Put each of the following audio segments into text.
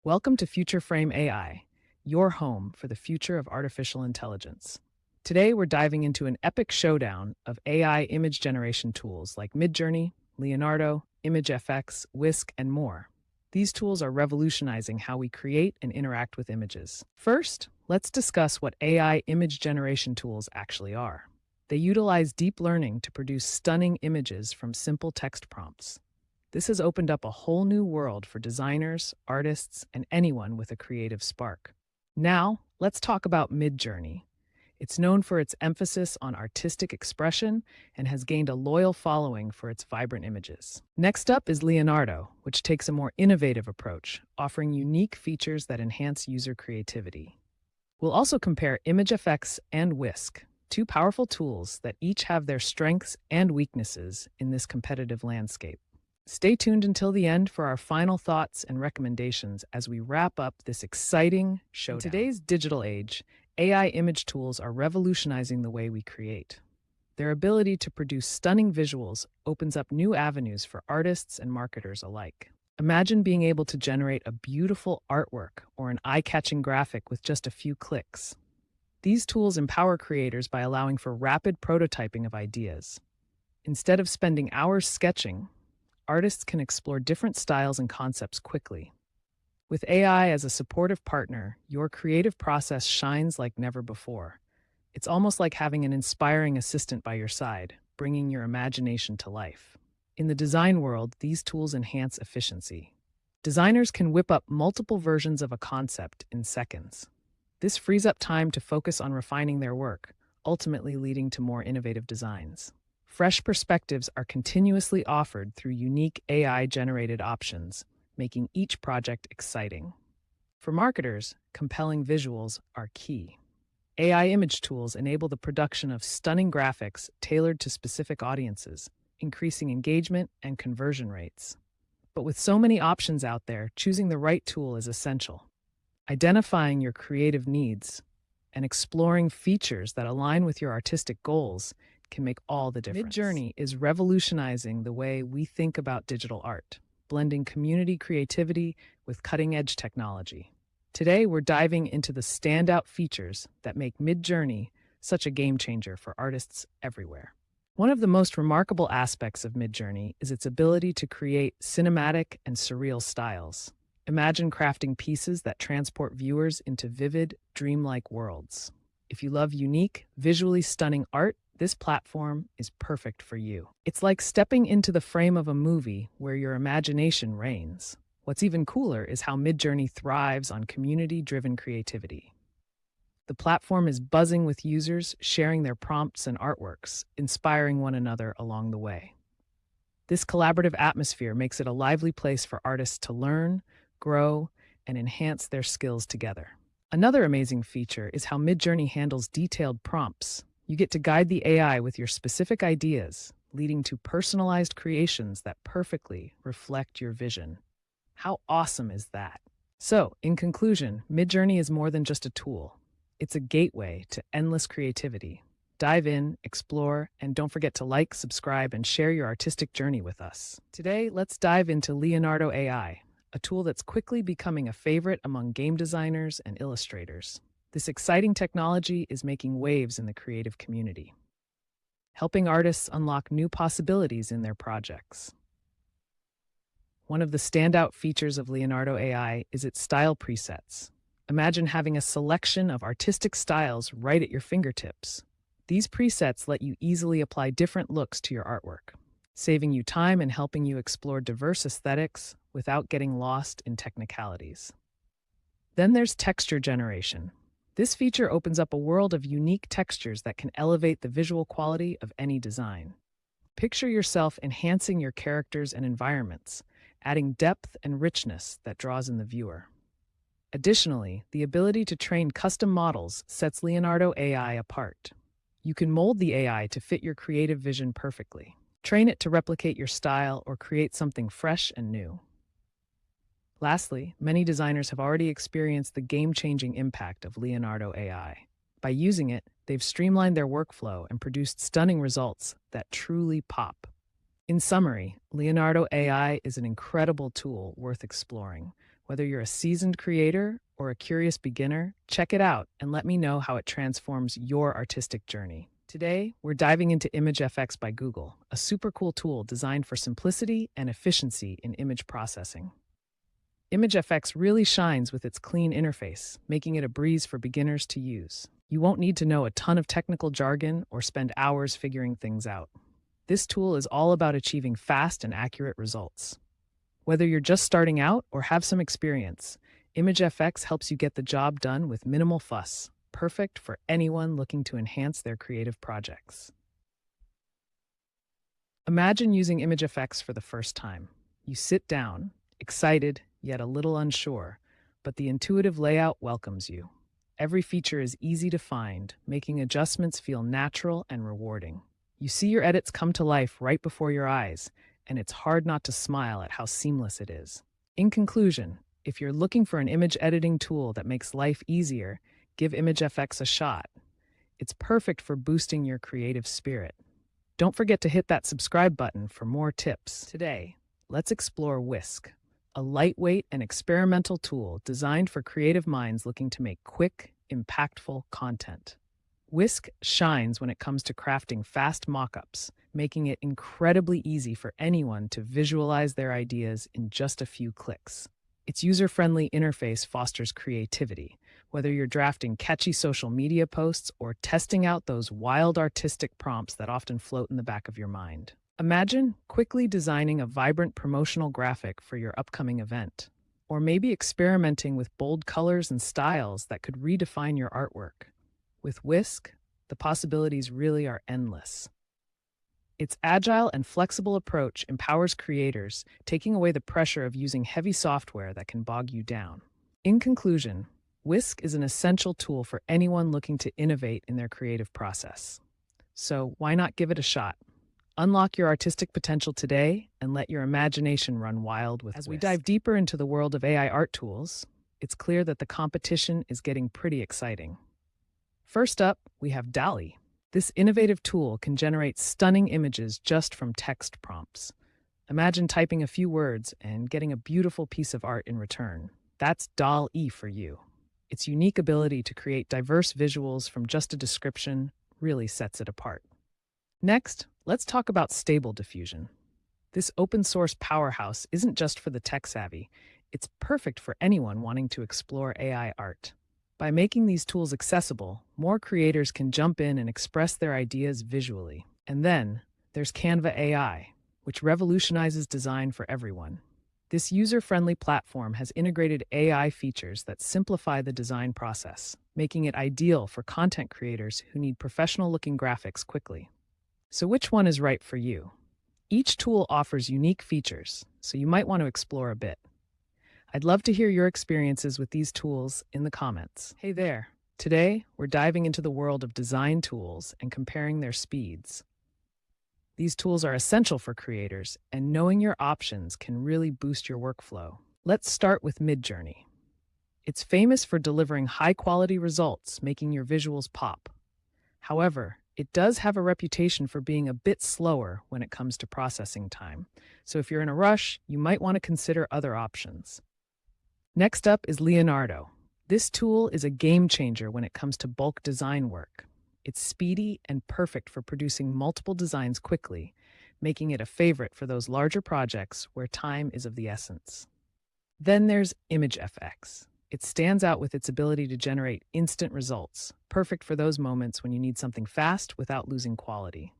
Welcome to Future Frame AI, your home for the future of artificial intelligence. Today, we're diving into an epic showdown of AI image generation tools like MidJourney, Leonardo, ImageFX, Whisk, and more. These tools are revolutionizing how we create and interact with images. First, let's discuss what AI image generation tools actually are. They utilize deep learning to produce stunning images from simple text prompts. This has opened up a whole new world for designers, artists, and anyone with a creative spark. Now, let's talk about MidJourney. It's known for its emphasis on artistic expression and has gained a loyal following for its vibrant images. Next up is Leonardo, which takes a more innovative approach, offering unique features that enhance user creativity. We'll also compare ImageFX and Whisk, two powerful tools that each have their strengths and weaknesses in this competitive landscape. Stay tuned until the end for our final thoughts and recommendations as we wrap up this exciting showdown. In today's digital age, AI image tools are revolutionizing the way we create. Their ability to produce stunning visuals opens up new avenues for artists and marketers alike. Imagine being able to generate a beautiful artwork or an eye-catching graphic with just a few clicks. These tools empower creators by allowing for rapid prototyping of ideas. Instead of spending hours sketching, artists can explore different styles and concepts quickly. With AI as a supportive partner, your creative process shines like never before. It's almost like having an inspiring assistant by your side, bringing your imagination to life. In the design world, these tools enhance efficiency. Designers can whip up multiple versions of a concept in seconds. This frees up time to focus on refining their work, ultimately leading to more innovative designs. Fresh perspectives are continuously offered through unique AI-generated options, making each project exciting. For marketers, compelling visuals are key. AI image tools enable the production of stunning graphics tailored to specific audiences, increasing engagement and conversion rates. But with so many options out there, choosing the right tool is essential. Identifying your creative needs and exploring features that align with your artistic goals can make all the difference. MidJourney is revolutionizing the way we think about digital art, blending community creativity with cutting-edge technology. Today, we're diving into the standout features that make MidJourney such a game-changer for artists everywhere. One of the most remarkable aspects of MidJourney is its ability to create cinematic and surreal styles. Imagine crafting pieces that transport viewers into vivid, dreamlike worlds. If you love unique, visually stunning art, this platform is perfect for you. It's like stepping into the frame of a movie where your imagination reigns. What's even cooler is how MidJourney thrives on community-driven creativity. The platform is buzzing with users sharing their prompts and artworks, inspiring one another along the way. This collaborative atmosphere makes it a lively place for artists to learn, grow, and enhance their skills together. Another amazing feature is how MidJourney handles detailed prompts. You get to guide the AI with your specific ideas, leading to personalized creations that perfectly reflect your vision. How awesome is that? So, in conclusion, MidJourney is more than just a tool. It's a gateway to endless creativity. Dive in, explore, and don't forget to like, subscribe, and share your artistic journey with us. Today, let's dive into Leonardo AI, a tool that's quickly becoming a favorite among game designers and illustrators. This exciting technology is making waves in the creative community, helping artists unlock new possibilities in their projects. One of the standout features of Leonardo AI is its style presets. Imagine having a selection of artistic styles right at your fingertips. These presets let you easily apply different looks to your artwork, saving you time and helping you explore diverse aesthetics without getting lost in technicalities. Then there's texture generation. This feature opens up a world of unique textures that can elevate the visual quality of any design. Picture yourself enhancing your characters and environments, adding depth and richness that draws in the viewer. Additionally, the ability to train custom models sets Leonardo AI apart. You can mold the AI to fit your creative vision perfectly. Train it to replicate your style or create something fresh and new. Lastly, many designers have already experienced the game-changing impact of Leonardo AI. By using it, they've streamlined their workflow and produced stunning results that truly pop. In summary, Leonardo AI is an incredible tool worth exploring. Whether you're a seasoned creator or a curious beginner, check it out and let me know how it transforms your artistic journey. Today, we're diving into ImageFX by Google, a super cool tool designed for simplicity and efficiency in image processing. ImageFX really shines with its clean interface, making it a breeze for beginners to use. You won't need to know a ton of technical jargon or spend hours figuring things out. This tool is all about achieving fast and accurate results. Whether you're just starting out or have some experience, ImageFX helps you get the job done with minimal fuss, perfect for anyone looking to enhance their creative projects. Imagine using ImageFX for the first time. You sit down, excited yet a little unsure, but the intuitive layout welcomes you. Every feature is easy to find, making adjustments feel natural and rewarding. You see your edits come to life right before your eyes, and it's hard not to smile at how seamless it is. In conclusion, if you're looking for an image editing tool that makes life easier, give ImageFX a shot. It's perfect for boosting your creative spirit. Don't forget to hit that subscribe button for more tips. Today, let's explore Whisk, a lightweight and experimental tool designed for creative minds looking to make quick, impactful content. Whisk shines when it comes to crafting fast mockups, making it incredibly easy for anyone to visualize their ideas in just a few clicks. Its user-friendly interface fosters creativity, whether you're drafting catchy social media posts or testing out those wild artistic prompts that often float in the back of your mind. Imagine quickly designing a vibrant promotional graphic for your upcoming event, or maybe experimenting with bold colors and styles that could redefine your artwork. With Whisk, the possibilities really are endless. Its agile and flexible approach empowers creators, taking away the pressure of using heavy software that can bog you down. In conclusion, Whisk is an essential tool for anyone looking to innovate in their creative process. So why not give it a shot? Unlock your artistic potential today and let your imagination run wild with Whisk. As we dive deeper into the world of AI art tools, it's clear that the competition is getting pretty exciting. First up, we have DALL-E. This innovative tool can generate stunning images just from text prompts. Imagine typing a few words and getting a beautiful piece of art in return. That's DALL-E for you. Its unique ability to create diverse visuals from just a description really sets it apart. Next, let's talk about Stable Diffusion. This open-source powerhouse isn't just for the tech-savvy. It's perfect for anyone wanting to explore AI art. By making these tools accessible, more creators can jump in and express their ideas visually. And then, there's Canva AI, which revolutionizes design for everyone. This user-friendly platform has integrated AI features that simplify the design process, making it ideal for content creators who need professional-looking graphics quickly. So which one is right for you? Each tool offers unique features, so you might want to explore a bit. I'd love to hear your experiences with these tools in the comments. Hey there! Today, we're diving into the world of design tools and comparing their speeds. These tools are essential for creators, and knowing your options can really boost your workflow. Let's start with MidJourney. It's famous for delivering high-quality results, making your visuals pop. However, it does have a reputation for being a bit slower when it comes to processing time. So if you're in a rush, you might want to consider other options. Next up is Leonardo. This tool is a game changer when it comes to bulk design work. It's speedy and perfect for producing multiple designs quickly, making it a favorite for those larger projects where time is of the essence. Then there's ImageFX. It stands out with its ability to generate instant results, perfect for those moments when you need something fast without losing quality.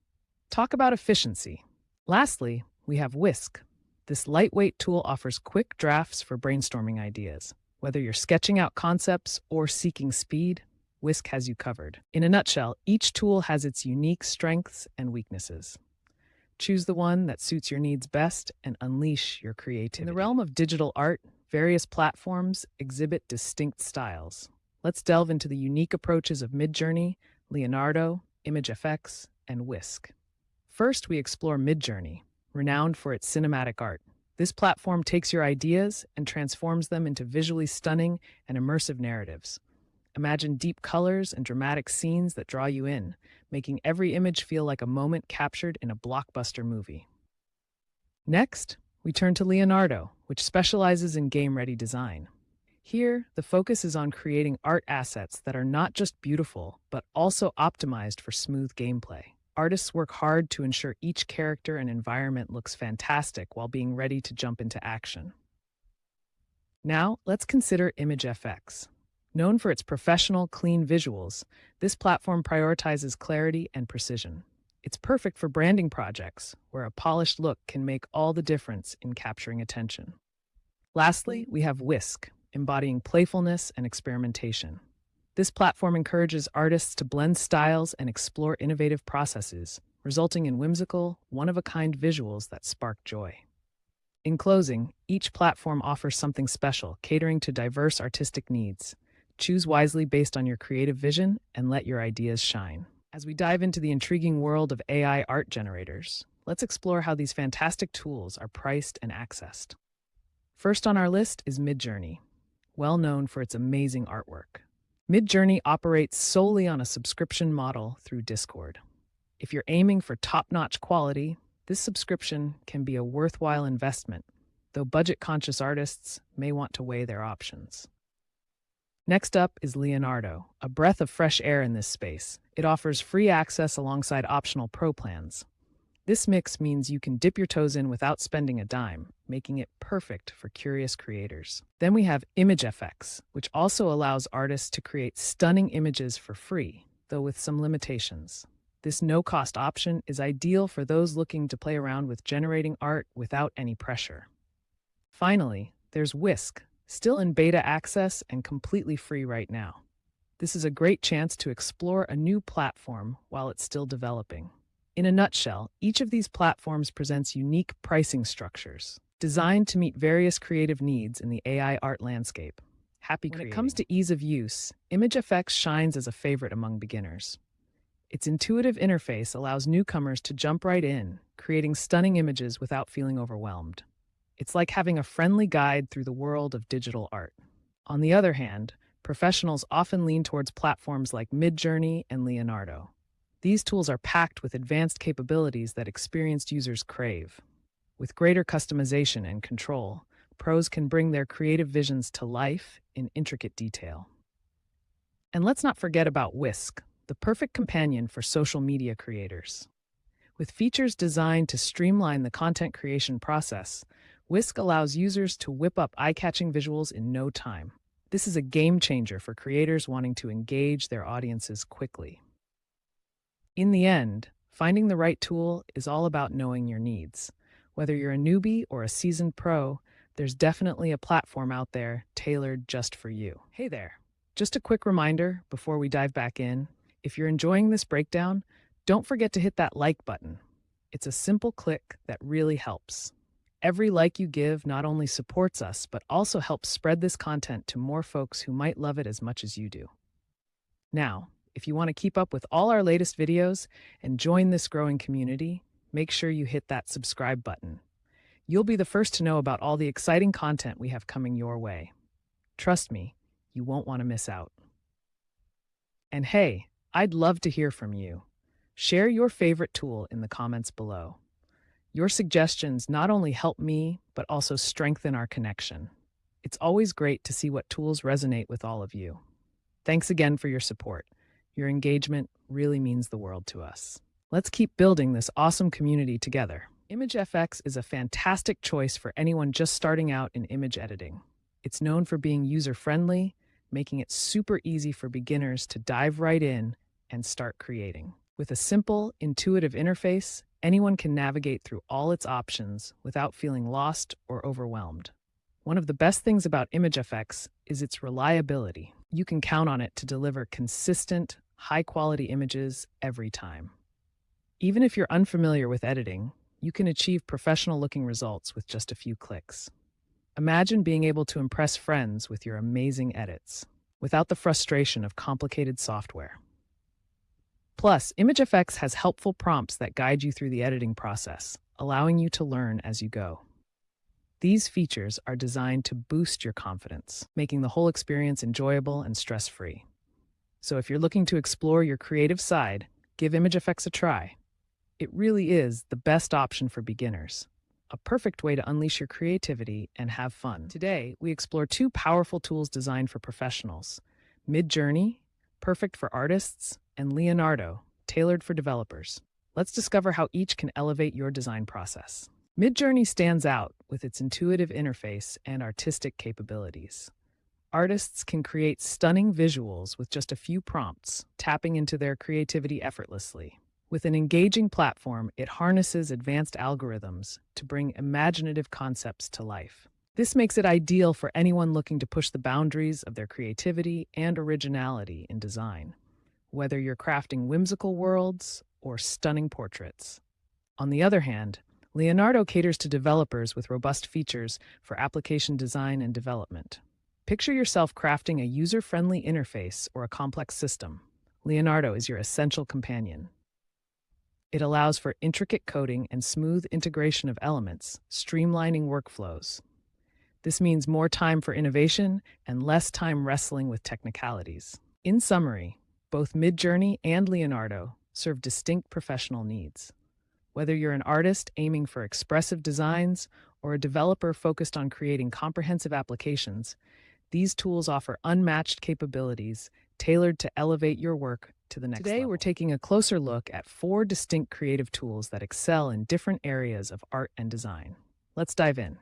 Talk about efficiency. Lastly, we have Whisk. This lightweight tool offers quick drafts for brainstorming ideas. Whether you're sketching out concepts or seeking speed, Whisk has you covered. In a nutshell, each tool has its unique strengths and weaknesses. Choose the one that suits your needs best and unleash your creativity. In the realm of digital art, various platforms exhibit distinct styles. Let's delve into the unique approaches of MidJourney, Leonardo, ImageFX, and Whisk. First, we explore MidJourney, renowned for its cinematic art. This platform takes your ideas and transforms them into visually stunning and immersive narratives. Imagine deep colors and dramatic scenes that draw you in, making every image feel like a moment captured in a blockbuster movie. Next, We turn to Leonardo, which specializes in game-ready design. Here, the focus is on creating art assets that are not just beautiful, but also optimized for smooth gameplay. Artists work hard to ensure each character and environment looks fantastic while being ready to jump into action. Now, let's consider ImageFX. Known for its professional, clean visuals, this platform prioritizes clarity and precision. It's perfect for branding projects, where a polished look can make all the difference in capturing attention. Lastly, we have Whisk, embodying playfulness and experimentation. This platform encourages artists to blend styles and explore innovative processes, resulting in whimsical, one-of-a-kind visuals that spark joy. In closing, each platform offers something special, catering to diverse artistic needs. Choose wisely based on your creative vision and let your ideas shine. As we dive into the intriguing world of AI art generators, let's explore how these fantastic tools are priced and accessed. First on our list is MidJourney, well known for its amazing artwork. MidJourney operates solely on a subscription model through Discord. If you're aiming for top-notch quality, this subscription can be a worthwhile investment, though budget-conscious artists may want to weigh their options. Next up is Leonardo, a breath of fresh air in this space. It offers free access alongside optional pro plans. This mix means you can dip your toes in without spending a dime, making it perfect for curious creators. Then we have ImageFX, which also allows artists to create stunning images for free, though with some limitations. This no-cost option is ideal for those looking to play around with generating art without any pressure. Finally, there's Whisk, still in beta access and completely free right now. This is a great chance to explore a new platform while it's still developing. In a nutshell, each of these platforms presents unique pricing structures, designed to meet various creative needs in the AI art landscape. When it comes to ease of use, ImageFX shines as a favorite among beginners. Its intuitive interface allows newcomers to jump right in, creating stunning images without feeling overwhelmed. It's like having a friendly guide through the world of digital art. On the other hand, professionals often lean towards platforms like MidJourney and Leonardo. These tools are packed with advanced capabilities that experienced users crave. With greater customization and control, pros can bring their creative visions to life in intricate detail. And let's not forget about Whisk, the perfect companion for social media creators. With features designed to streamline the content creation process, Whisk allows users to whip up eye-catching visuals in no time. This is a game changer for creators wanting to engage their audiences quickly. In the end, finding the right tool is all about knowing your needs. Whether you're a newbie or a seasoned pro, there's definitely a platform out there tailored just for you. Hey there! Just a quick reminder before we dive back in, if you're enjoying this breakdown, don't forget to hit that like button. It's a simple click that really helps. Every like you give not only supports us, but also helps spread this content to more folks who might love it as much as you do. Now, if you want to keep up with all our latest videos and join this growing community, make sure you hit that subscribe button. You'll be the first to know about all the exciting content we have coming your way. Trust me, you won't want to miss out. And hey, I'd love to hear from you. Share your favorite tool in the comments below. Your suggestions not only help me, but also strengthen our connection. It's always great to see what tools resonate with all of you. Thanks again for your support. Your engagement really means the world to us. Let's keep building this awesome community together. ImageFX is a fantastic choice for anyone just starting out in image editing. It's known for being user-friendly, making it super easy for beginners to dive right in and start creating. With a simple, intuitive interface, anyone can navigate through all its options without feeling lost or overwhelmed. One of the best things about ImageFX is its reliability. You can count on it to deliver consistent, high-quality images every time. Even if you're unfamiliar with editing, you can achieve professional-looking results with just a few clicks. Imagine being able to impress friends with your amazing edits, without the frustration of complicated software. Plus, ImageFX has helpful prompts that guide you through the editing process, allowing you to learn as you go. These features are designed to boost your confidence, making the whole experience enjoyable and stress-free. So if you're looking to explore your creative side, give ImageFX a try. It really is the best option for beginners. a perfect way to unleash your creativity and have fun. Today, we explore two powerful tools designed for professionals: MidJourney, perfect for artists, and Leonardo, tailored for developers. Let's discover how each can elevate your design process. MidJourney stands out with its intuitive interface and artistic capabilities. Artists can create stunning visuals with just a few prompts, tapping into their creativity effortlessly. With an engaging platform, it harnesses advanced algorithms to bring imaginative concepts to life. This makes it ideal for anyone looking to push the boundaries of their creativity and originality in design, whether you're crafting whimsical worlds or stunning portraits. On the other hand, Leonardo caters to developers with robust features for application design and development. Picture yourself crafting a user-friendly interface or a complex system. Leonardo is your essential companion. It allows for intricate coding and smooth integration of elements, streamlining workflows. This means more time for innovation and less time wrestling with technicalities. In summary, both MidJourney and Leonardo serve distinct professional needs. Whether you're an artist aiming for expressive designs or a developer focused on creating comprehensive applications, these tools offer unmatched capabilities tailored to elevate your work to the next level. Today, we're taking a closer look at 4 distinct creative tools that excel in different areas of art and design. Let's dive in.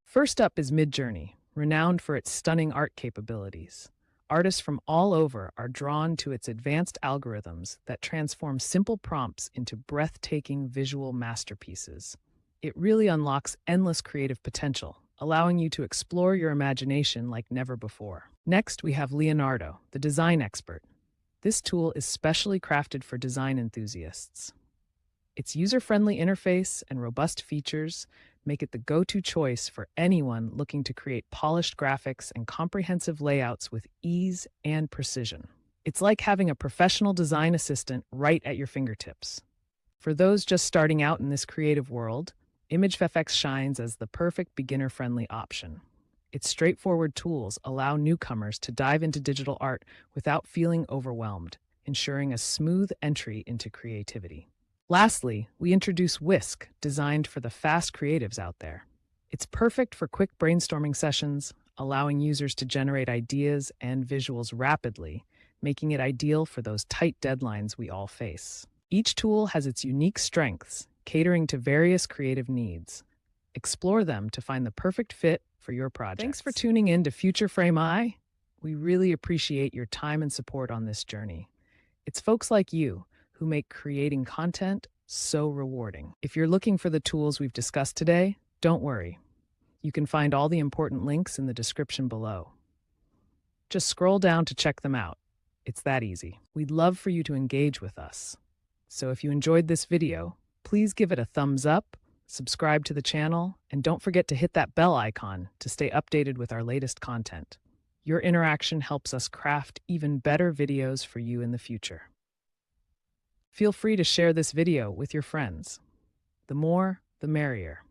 First up is MidJourney, renowned for its stunning art capabilities. Artists from all over are drawn to its advanced algorithms that transform simple prompts into breathtaking visual masterpieces. It really unlocks endless creative potential, allowing you to explore your imagination like never before. Next, we have Leonardo, the design expert. This tool is specially crafted for design enthusiasts. Its user-friendly interface and robust features make it the go-to choice for anyone looking to create polished graphics and comprehensive layouts with ease and precision. It's like having a professional design assistant right at your fingertips. For those just starting out in this creative world, ImageFX shines as the perfect beginner-friendly option. Its straightforward tools allow newcomers to dive into digital art without feeling overwhelmed, ensuring a smooth entry into creativity. Lastly, we introduce Whisk, designed for the fast creatives out there. It's perfect for quick brainstorming sessions, allowing users to generate ideas and visuals rapidly, making it ideal for those tight deadlines we all face. Each tool has its unique strengths, catering to various creative needs. Explore them to find the perfect fit for your project. Thanks for tuning in to Future Frame AI. We really appreciate your time and support on this journey. It's folks like you who make creating content so rewarding. If you're looking for the tools we've discussed today, don't worry. You can find all the important links in the description below. Just scroll down to check them out. It's that easy. We'd love for you to engage with us. So if you enjoyed this video, please give it a thumbs up, subscribe to the channel, and don't forget to hit that bell icon to stay updated with our latest content. Your interaction helps us craft even better videos for you in the future. Feel free to share this video with your friends. The more, the merrier.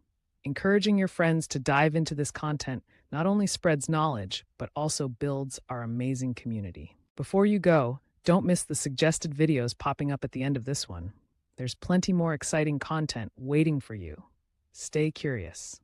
Encouraging your friends to dive into this content not only spreads knowledge, but also builds our amazing community. Before you go, don't miss the suggested videos popping up at the end of this one. There's plenty more exciting content waiting for you. Stay curious.